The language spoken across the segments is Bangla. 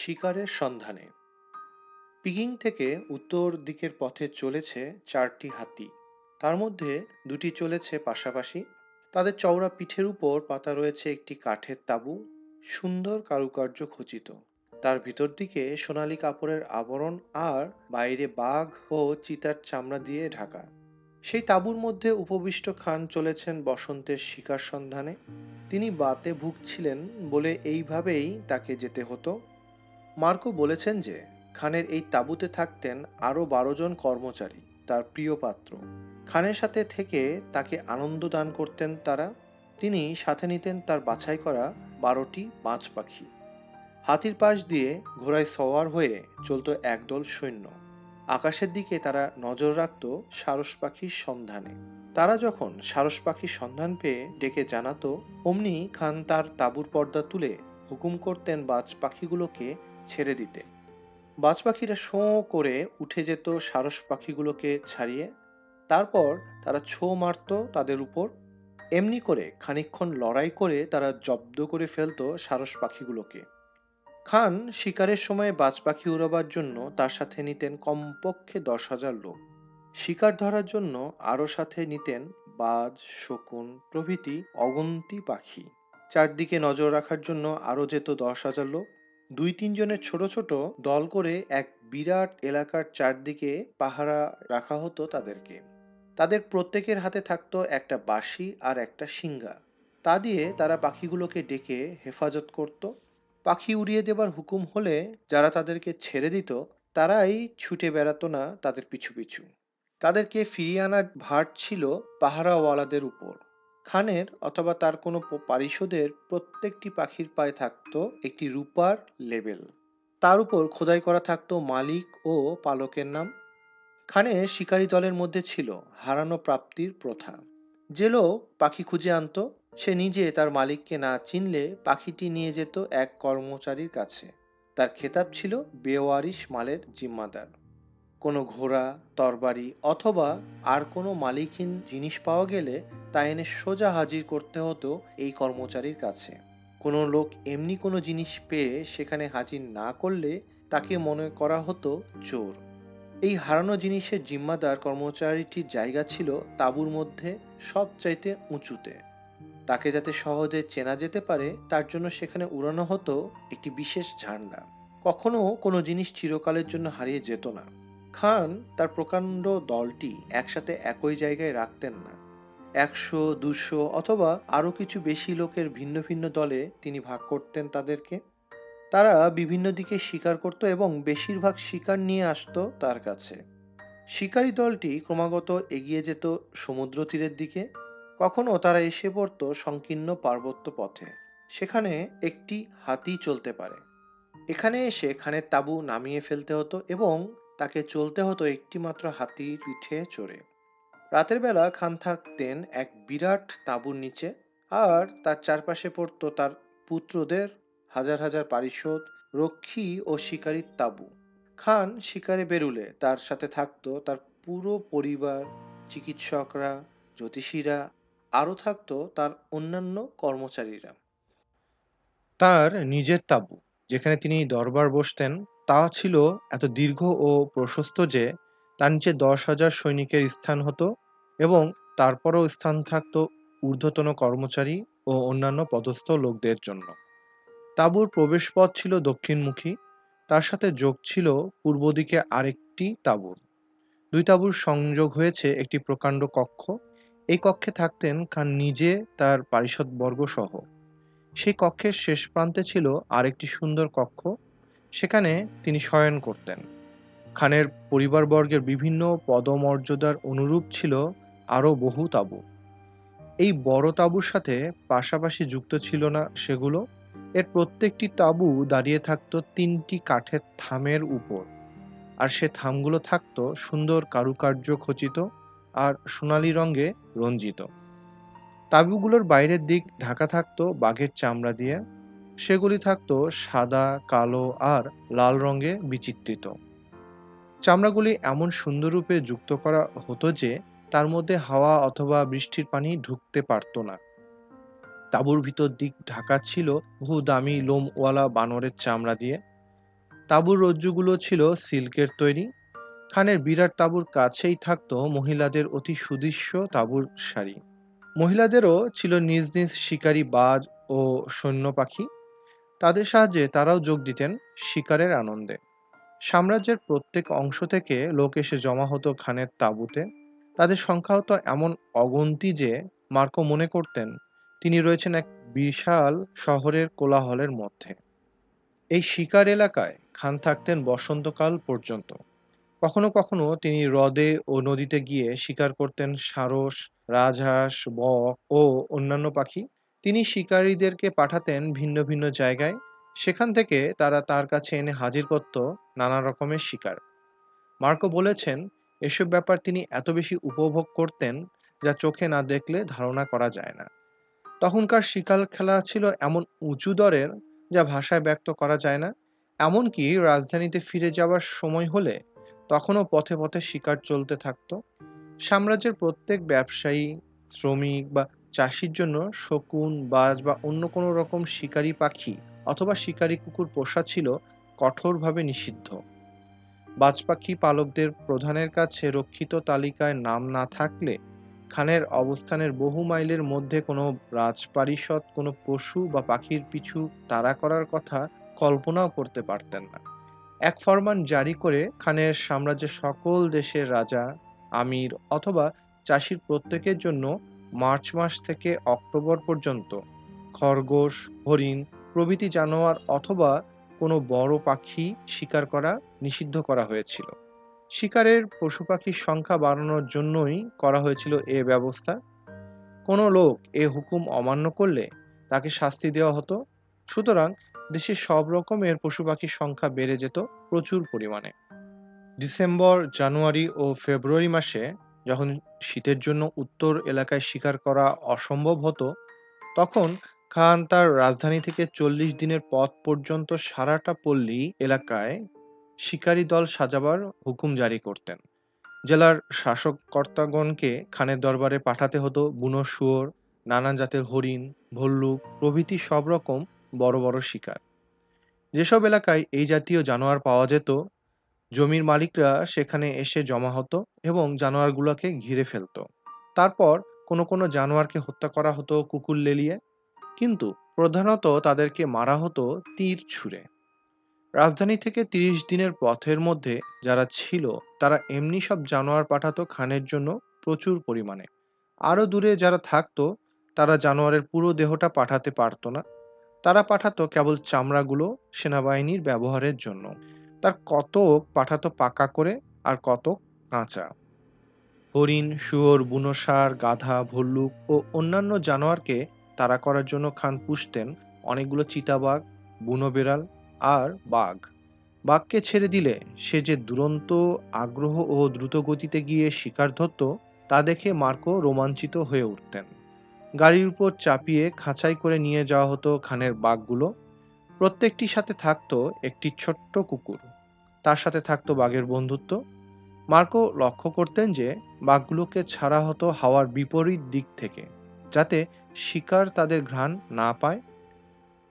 শিকারের সন্ধানে। পিকিং থেকে উত্তর দিকের পথে চলেছে চারটি হাতি। তার মধ্যে দুটি চলেছে পাশাপাশি। তাদের চওড়া পিঠের উপর পাতা রয়েছে একটি কাঠের তাঁবু, সুন্দর কারুকার্য খচিত। তার ভিতর দিকে সোনালী কাপড়ের আবরণ, আর বাইরে বাঘ ও চিতার চামড়া দিয়ে ঢাকা। সেই তাঁবুর মধ্যে উপবিষ্ট খান চলেছেন বসন্তের শিকার সন্ধানে। তিনি বাতে ভুগছিলেন বলে এইভাবেই তাকে যেতে হতো। মার্কো বলেছেন যে খানের এই তাঁবুতে থাকতেন আরও 12 জন কর্মচারী, তার প্রিয় পাত্র। খানের সাথে থেকে তাকে আনন্দ দান করতেন তারা। তিনি সাথে নিতেন তার বাছাই করা 12টি বাজ পাখি। হাতির পাশ দিয়ে ঘোড়ায় সওয়ার হয়ে চলত একদল সৈন্য। আকাশের দিকে তারা নজর রাখত সারস পাখির সন্ধানে। তারা যখন সারস পাখির সন্ধান পেয়ে ডেকে জানাতো, অমনি খান তার তাঁবুর পর্দা তুলে হুকুম করতেন বাজ পাখিগুলোকে ছেড়ে দিতে। বাজ পাখিরা শোঁ করে উঠে যেত সারস পাখিগুলোকে ছাড়িয়ে। তারপর তারা ছো মারত তাদের উপর। এমনি করে খানিকক্ষণ লড়াই করে তারা জব্দ করে ফেলতো সারস পাখিগুলোকে। খান শিকারের সময় বাজ পাখি উড়াবার জন্য তার সাথে নিতেন কমপক্ষে 10,000 লোক। শিকার ধরার জন্য আরও সাথে নিতেন বাজ, শকুন প্রভৃতি অগন্তি পাখি। চারদিকে নজর রাখার জন্য আরও যেত 10,000 লোক। 2-3 জনের ছোট ছোট দল করে এক বিরাট এলাকার চারদিকে পাহারা রাখা হতো তাদেরকে। তাদের প্রত্যেকের হাতে থাকতো একটা বাঁশি আর একটা শিঙ্গা। তা দিয়ে তারা পাখিগুলোকে ডেকে হেফাজত করত। পাখি উড়িয়ে দেবার হুকুম হলে যারা তাদেরকে ছেড়ে দিত, তারাই ছুটে বেড়াতো না তাদের পিছু পিছু। তাদেরকে ফিরিয়ে আনার ভার ছিল পাহারাওয়ালাদের উপর। খানের অথবা তার কোনো পারিষদের প্রত্যেকটি পাখির পায়ে থাকতো একটি রূপার লেবেল। তার উপর খোদাই করা থাকতো মালিক ও পালকের নাম। খানের শিকারী দলের মধ্যে ছিল হারানো প্রাপ্তির প্রথা। যে লোক পাখি খুঁজে আনতো, সে নিজে তার মালিককে না চিনলে পাখিটি নিয়ে যেত এক কর্মচারীর কাছে। তার খেতাব ছিল বেওয়ারিশ মালের জিম্মাদার। কোনো ঘোড়া, তরবারি অথবা আর কোনো মালিকহীন জিনিস পাওয়া গেলে তা এনে সোজা হাজির করতে হতো এই কর্মচারীর কাছে। কোনো লোক এমনি কোনো জিনিস পেয়ে সেখানে হাজির না করলে তাকে মনে করা হতো চোর। এই হারানো জিনিসের জিম্মাদার কর্মচারীটির জায়গা ছিল তাঁবুর মধ্যে সবচাইতে উঁচুতে। তাকে যাতে সহজে চেনা যেতে পারে তার জন্য সেখানে উড়ানো হতো একটি বিশেষ ঝান্ডা। কখনো কোনো জিনিস চিরকালের জন্য হারিয়ে যেত না। খান তার প্রকাণ্ড দলটি একসাথে একই জায়গায় রাখতেন না। 100, 200 অথবা আরো কিছু বেশি লোকের ভিন্ন ভিন্ন দলে তিনি ভাগ করতেন তাদেরকে। তারা বিভিন্ন দিকে শিকার করত এবং বেশিরভাগ শিকার নিয়ে আসতো তার কাছে। শিকারী দলটি ক্রমাগত এগিয়ে যেত সমুদ্র তীরের দিকে। কখনো তারা এসে পড়তো সংকীর্ণ পার্বত্য পথে। সেখানে একটি হাতি চলতে পারে। এখানে এসে খানের তাঁবু নামিয়ে ফেলতে হতো এবং তাকে চলতে হতো একটি মাত্র হাতির পিঠে চড়ে। রাতের বেলা খান থাকতেন এক বিরাট তাঁবুর নিচে, আর তার চারপাশে পড়তো তার পুত্রদের হাজার হাজার পারিষদ, রক্ষী ও শিকারীর তাঁবু। খান শিকারে বেরুলে তার সাথে থাকতো তার পুরো পরিবার, চিকিৎসকরা, জ্যোতিষীরা, আরও থাকতো তার অন্যান্য কর্মচারীরা। তার নিজের তাঁবু, যেখানে তিনি দরবার বসতেন, তা ছিল এত দীর্ঘ ও প্রশস্ত যে তার নিচে 10,000 সৈনিকের স্থান হতো এবং তারপরও স্থান থাকতো ঊর্ধ্বতন কর্মচারী ও অন্যান্য পদস্থ লোকদের জন্য। তাঁবুর প্রবেশপথ ছিল দক্ষিণমুখী। তার সাথে যোগ ছিল পূর্ব দিকে আরেকটি তাঁবুর। দুই তাঁবুর সংযোগ হয়েছে একটি প্রকাণ্ড কক্ষ। এই কক্ষে থাকতেন খান নিজে, তার পারিষদবর্গ সহ। সেই কক্ষের শেষ প্রান্তে ছিল আরেকটি সুন্দর কক্ষ। সেখানে তিনি শয়ন করতেন। খানের পরিবারবর্গের বিভিন্ন পদমর্যাদার অনুরূপ ছিল আরও বহু তাঁবু। এই বড় তাঁবুর সাথে পাশাপাশি যুক্ত ছিল না সেগুলো। এর প্রত্যেকটি তাঁবু দাঁড়িয়ে থাকতো 3টি কাঠের থামের উপর, আর সে থামগুলো থাকতো সুন্দর কারুকার্য খচিত আর সোনালী রঙে রঞ্জিত। তাঁবুগুলোর বাইরের দিক ঢাকা থাকতো বাঘের চামড়া দিয়ে। সেগুলি থাকতো সাদা, কালো আর লাল রঙে বিচিত্রিত। চামড়াগুলি এমন সুন্দররূপে যুক্ত করা হতো যে তার মধ্যে হাওয়া অথবা বৃষ্টির পানি ঢুকতে পারত না। তাঁবুর ভিতর দিক ঢাকা ছিল বহু দামি লোমওয়ালা বানরের চামড়া দিয়ে। তাঁবুর রজ্জুগুলো ছিল সিল্কের তৈরি। খানের বিরাট তাঁবুর কাছেই থাকতো মহিলাদের অতি সুদৃশ্য তাঁবুর সারি। মহিলাদেরও ছিল নিজ নিজ শিকারী বাজ ও সৈন্য পাখি। তাদের সাহায্যে তারাও যোগ দিতেন শিকারের আনন্দে। সাম্রাজ্যের প্রত্যেক অংশ থেকে লোক এসে জমা হতো খানের তাঁবুতে। তাদের সংখ্যা হতো এমন অগন্তি যে মার্কো মনে করতেন তিনি রয়েছেন এক বিশাল শহরের কোলাহলের মধ্যে। এই শিকার এলাকায় খান থাকতেন বসন্তকাল পর্যন্ত। কখনো কখনো তিনি হ্রদে ও নদীতে গিয়ে শিকার করতেন সারস, রাজহাঁস, বক ও অন্যান্য পাখি। তিনি শিকারীদেরকে পাঠাতেন ভিন্ন ভিন্ন জায়গায়। সেখান থেকে তারা তার কাছে এনে হাজির করত নানা রকমের শিকার। মার্কো বলেছেন এসব ব্যাপার তিনি এত বেশি উপভোগ করতেন যা চোখে না দেখলে ধারণা করা যায় না। তখনকার শিকার খেলা ছিল এমন উঁচু দরের যা ভাষায় ব্যক্ত করা যায় না। এমনকি রাজধানীতে ফিরে যাওয়ার সময় হলে তখনও পথে পথে শিকার চলতে থাকতো। সাম্রাজ্যের প্রত্যেক ব্যবসায়ী, শ্রমিক বা চাষির জন্য শকুন, বাজ বা অন্য কোনো রকম শিকারী পাখি অথবা শিকারী কুকুর পোষা ছিল কঠোরভাবে নিষিদ্ধ। বাজ পাখি পালকদের প্রধানের কাছে রক্ষিত তালিকায় নাম না থাকলে খানের অবস্থানের বহু মাইলের মধ্যে কোনো রাজপারিষদ কোনো পশু বা পাখির পিছু তাড়া করার কথা কল্পনাও করতে পারতেন না। এক ফরমান জারি করে খানের সাম্রাজ্যের সকল দেশের রাজা, আমির অথবা চাষির প্রত্যেকের জন্য মার্চ মাস থেকে অক্টোবর পর্যন্ত খরগোশ, হরিণ প্রভৃতি জানোয়ার অথবা কোনো বড় পাখি শিকার করা নিষিদ্ধ করা হয়েছিল। শিকারের পশু পাখির সংখ্যা বাড়ানোর জন্যই করা হয়েছিল এ ব্যবস্থা। কোনো লোক এ হুকুম অমান্য করলে তাকে শাস্তি দেওয়া হতো। সুতরাং দেশে সব রকমের পশু পাখির সংখ্যা বেড়ে যেত প্রচুর পরিমাণে। ডিসেম্বর, জানুয়ারি ও ফেব্রুয়ারি মাসে যখন শীতের জন্য উত্তর এলাকায় শিকার করা অসম্ভব হতো, তখন খান তার রাজধানী থেকে 40 দিনের পথ পর্যন্ত সারাটা পল্লী এলাকায় শিকারী দল সাজাবার হুকুম জারি করতেন। জেলার শাসককর্তাগণকে খানের দরবারে পাঠাতে হতো বুনো শুয়োর, নানা জাতের হরিণ, ভল্লুক প্রভৃতি সব রকম বড় বড় শিকার। যেসব এলাকায় এই জাতীয় জানোয়ার পাওয়া যেত, জমির মালিকরা সেখানে এসে জমা হতো এবং জানোয়ারগুলোকে ঘিরে ফেলতো। তারপর কোনো কোনো জানোয়ারকে হত্যা করা হতো কুকুর লেলিয়ে, কিন্তু প্রধানত তাদেরকে মারা হতো তীর ছুঁড়ে। রাজধানী থেকে 30 দিনের পথের মধ্যে যারা ছিল তারা এমনি সব জানোয়ার পাঠাতো খানের জন্য প্রচুর পরিমাণে। আরো দূরে যারা থাকতো তারা জানোয়ারের পুরো দেহটা পাঠাতে পারতো না। তারা পাঠাতো কেবল চামড়াগুলো সেনাবাহিনীর ব্যবহারের জন্য। তার কতক পাঠাতো পাকা করে আর কতক কাঁচা। হরিণ, শুয়োর, বুনো ষাঁড়, গাধা, ভল্লুক ও অন্যান্য জানোয়ারকে তাড়া করার জন্য খান পুষতেন অনেকগুলো চিতাবাঘ, বুনো বেড়াল আর বাঘ। বাঘকে ছেড়ে দিলে সে যে দুরন্ত আগ্রহ ও দ্রুত গতিতে গিয়ে শিকার ধরত তা দেখে মার্কো রোমাঞ্চিত হয়ে উঠতেন। গাড়ির উপর চাপিয়ে খাঁচাই করে নিয়ে যাওয়া হতো খানের বাঘগুলো। প্রত্যেকটির সাথে থাকতো একটি ছোট্ট কুকুর। তার সাথে থাকতো বাঘের বন্ধুত্ব। মার্কো লক্ষ্য করতেন যে বাঘগুলোকে ছাড়া হতো হাওয়ার বিপরীত দিক থেকে, যাতে শিকার তাদের ঘ্রাণ না পায়।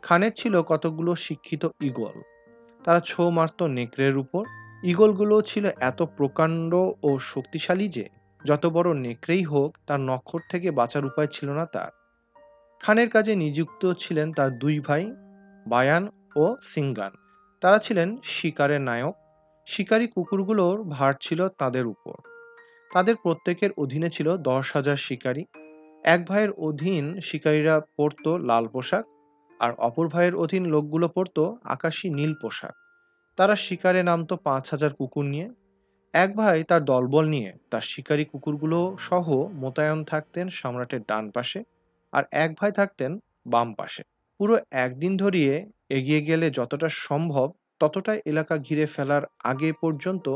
খানের ছিল কতগুলো শিক্ষিত ঈগল। তারা ছো মারত নেকড়ের উপর। ঈগলগুলো ছিল এত প্রকাণ্ড ও শক্তিশালী যে যত বড় নেকড়েই হোক তার নখর থেকে বাঁচার উপায় ছিল না তার। খানের কাজে নিযুক্ত ছিলেন তার দুই ভাই, বায়ান ও সিঙ্গান। তারা ছিলেন শিকারের নায়ক। শিকারী কুকুরগুলোর ভার ছিল তাদের উপর। তাদের প্রত্যেকের অধীনে ছিল 10,000 শিকারী। এক ভাইয়ের অধীন শিকারীরা পরত লাল পোশাক, আর অপর ভাইয়ের অধীন লোকগুলো পরত আকাশী নীল পোশাক। তারা শিকারে নামতো 5,000 কুকুর নিয়ে। এক ভাই তার দলবল নিয়ে তার শিকারী কুকুরগুলো সহ মোতায়েন থাকতেন সম্রাটের ডান পাশে, আর এক ভাই থাকতেন বাম পাশে। পুরো একদিন ধরিয়ে এগিয়ে গেলে যতটা সম্ভব ততটা এলাকা ঘিরে ফেলার আগে পর্যন্ত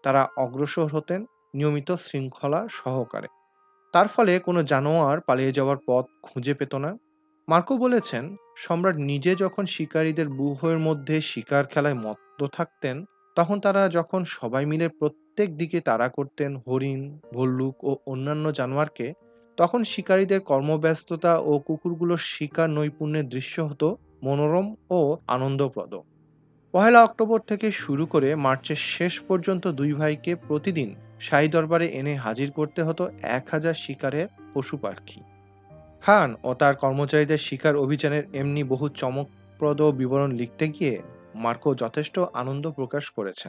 তারা অগ্রসর হতেন নিয়মিত শৃঙ্খলা সহকারে। তার ফলে কোনো জানোয়ার পালিয়ে যাওয়ার পথ খুঁজে পেত না। মার্কো বলেছেন সম্রাট নিজে যখন শিকারীদের ব্যূহের মধ্যে শিকার খেলায় মত্ত থাকতেন, তখন তারা যখন সবাই মিলে প্রত্যেক দিকে তাড়া করতেন হরিণ, ভল্লুক ও অন্যান্য জানোয়ারকে, তখন শিকারীদের কর্মব্যস্ততা ও কুকুরগুলোর শিকার নৈপুণ্যের দৃশ্য হতো মনোরম ও আনন্দপ্রদ। পহেলা অক্টোবর থেকে শুরু করে মার্চের শেষ পর্যন্ত দুই ভাইকে প্রতিদিন শাহী দরবারে এনে হাজির করতে হতো ১,০০০ শিকারের পশু পাখি। খান ও তার কর্মচারীদের শিকার অভিযানের এমনি বহু চমকপ্রদ বিবরণ লিখতে গিয়ে মার্কো যথেষ্ট আনন্দ প্রকাশ করেছেন।